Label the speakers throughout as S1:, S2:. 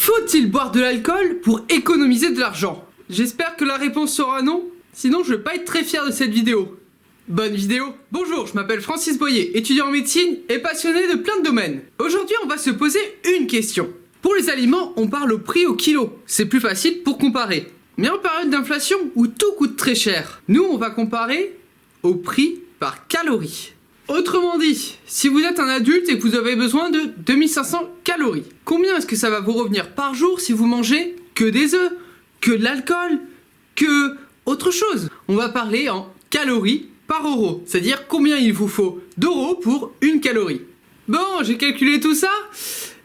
S1: Faut-il boire de l'alcool pour économiser de l'argent? J'espère que la réponse sera non, sinon je vais pas être très fier de cette vidéo. Bonne vidéo. Bonjour, je m'appelle Francis Boyer, étudiant en médecine et passionné de plein de domaines. Aujourd'hui, on va se poser une question. Pour les aliments, on parle au prix au kilo. C'est plus facile pour comparer. Mais en période d'inflation où tout coûte très cher, nous on va comparer au prix par calories. Autrement dit, si vous êtes un adulte et que vous avez besoin de 2500 calories, combien est-ce que ça va vous revenir par jour si vous mangez que des œufs, que de l'alcool, que autre chose? On va parler en calories par euro, c'est-à-dire combien il vous faut d'euros pour une calorie. Bon, j'ai calculé tout ça,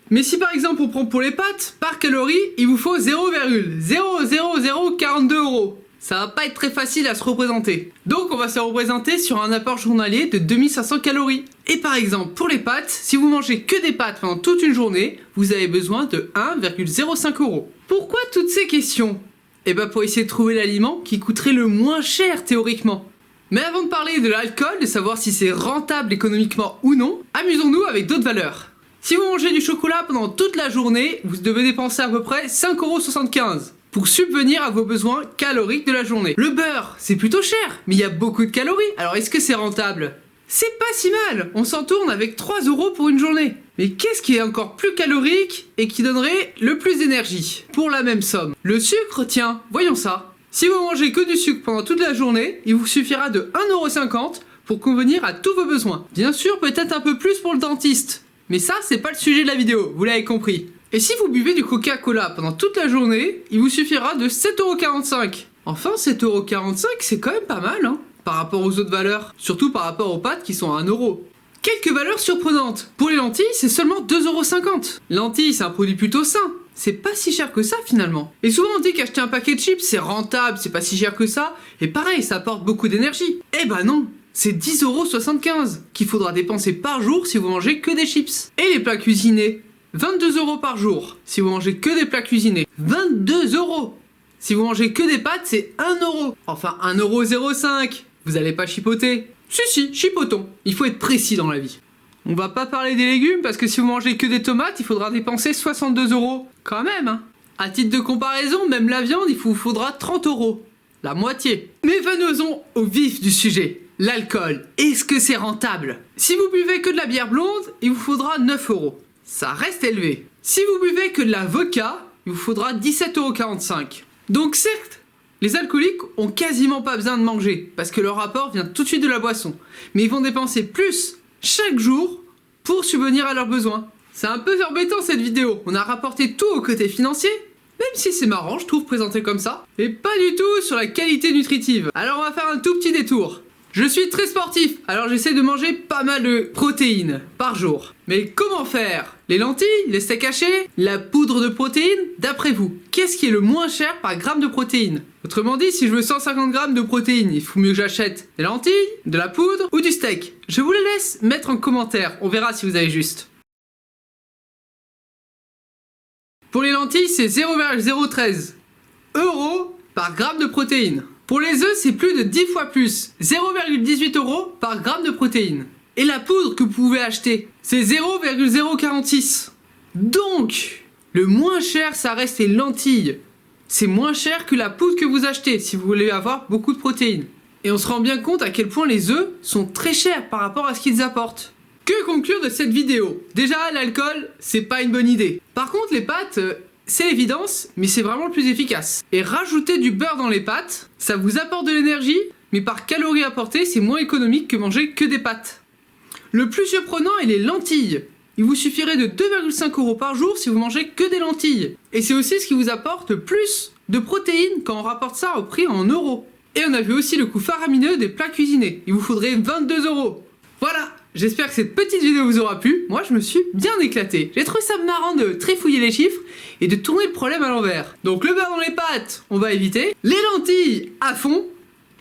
S1: mais si par exemple on prend pour les pâtes, par calorie, il vous faut 0,00042 euros. Ça va pas être très facile à se représenter. Donc on va se représenter sur un apport journalier de 2500 calories. Et par exemple, pour les pâtes, si vous mangez que des pâtes pendant toute une journée, vous avez besoin de 1,05 euros. Pourquoi toutes ces questions? Eh ben pour essayer de trouver l'aliment qui coûterait le moins cher théoriquement. Mais avant de parler de l'alcool, de savoir si c'est rentable économiquement ou non, amusons-nous avec d'autres valeurs. Si vous mangez du chocolat pendant toute la journée, vous devez dépenser à peu près 5,75 € pour subvenir à vos besoins caloriques de la journée. Le beurre, c'est plutôt cher, mais il y a beaucoup de calories. Alors est-ce que c'est rentable? C'est pas si mal, on s'en tourne avec 3 € pour une journée. Mais qu'est-ce qui est encore plus calorique et qui donnerait le plus d'énergie pour la même somme? Le sucre, tiens, voyons ça. Si vous mangez que du sucre pendant toute la journée, il vous suffira de 1,50 € pour convenir à tous vos besoins. Bien sûr, peut-être un peu plus pour le dentiste. Mais ça, c'est pas le sujet de la vidéo, vous l'avez compris. Et si vous buvez du Coca-Cola pendant toute la journée, il vous suffira de 7,45 €. Enfin, 7,45 €, c'est quand même pas mal, hein, par rapport aux autres valeurs. Surtout par rapport aux pâtes qui sont à 1 €. Quelques valeurs surprenantes. Pour les lentilles, c'est seulement 2,50 €. Lentilles, c'est un produit plutôt sain. C'est pas si cher que ça finalement. Et souvent on dit qu'acheter un paquet de chips, c'est rentable, c'est pas si cher que ça. Et pareil, ça apporte beaucoup d'énergie. Eh ben non, c'est 10,75 € qu'il faudra dépenser par jour si vous mangez que des chips. Et les plats cuisinés, 22 € par jour si vous mangez que des plats cuisinés. 22 €. Si vous mangez que des pâtes, c'est 1 €. Enfin 1,05 €. Vous allez pas chipoter. Si, chipotons. Il faut être précis dans la vie. On va pas parler des légumes parce que si vous mangez que des tomates, il faudra dépenser 62 € quand même, hein. À titre de comparaison, même la viande, il vous faudra 30 €. La moitié. Mais venons au vif du sujet. L'alcool, est-ce que c'est rentable? Si vous buvez que de la bière blonde, il vous faudra 9 €. Ça reste élevé. Si vous buvez que de la vodka, il vous faudra 17,45 €. Donc certes, les alcooliques ont quasiment pas besoin de manger parce que leur apport vient tout de suite de la boisson. Mais ils vont dépenser plus chaque jour pour subvenir à leurs besoins. C'est un peu embêtant cette vidéo. On a rapporté tout au côté financier, même si c'est marrant, je trouve, présenté comme ça, et pas du tout sur la qualité nutritive. Alors on va faire un tout petit détour. Je suis très sportif, alors j'essaie de manger pas mal de protéines par jour. Mais comment faire? Les lentilles, les steaks hachés, la poudre de protéines? D'après vous, qu'est-ce qui est le moins cher par gramme de protéines? Autrement dit, si je veux 150 grammes de protéines, il faut mieux que j'achète des lentilles, de la poudre ou du steak. Je vous les laisse mettre en commentaire, on verra si vous avez juste. Pour les lentilles, c'est 0,013 € par gramme de protéines. Pour les œufs, c'est plus de 10 fois plus, 0,18 € par gramme de protéines. Et la poudre que vous pouvez acheter, c'est 0,046. Donc, le moins cher, ça reste les lentilles. C'est moins cher que la poudre que vous achetez si vous voulez avoir beaucoup de protéines. Et on se rend bien compte à quel point les œufs sont très chers par rapport à ce qu'ils apportent. Que conclure de cette vidéo? Déjà, l'alcool, c'est pas une bonne idée. Par contre, les pâtes, c'est l'évidence, mais c'est vraiment le plus efficace. Et rajouter du beurre dans les pâtes, ça vous apporte de l'énergie, mais par calories apportées, c'est moins économique que manger que des pâtes. Le plus surprenant est les lentilles. Il vous suffirait de 2,5 € par jour si vous mangez que des lentilles. Et c'est aussi ce qui vous apporte le plus de protéines quand on rapporte ça au prix en euros. Et on a vu aussi le coût faramineux des plats cuisinés. Il vous faudrait 22 €. Voilà, j'espère que cette petite vidéo vous aura plu. Moi, je me suis bien éclaté. J'ai trouvé ça marrant de trifouiller les chiffres et de tourner le problème à l'envers. Donc le beurre dans les pâtes, on va éviter. Les lentilles à fond.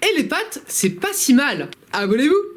S1: Et les pâtes, c'est pas si mal. Abonnez-vous!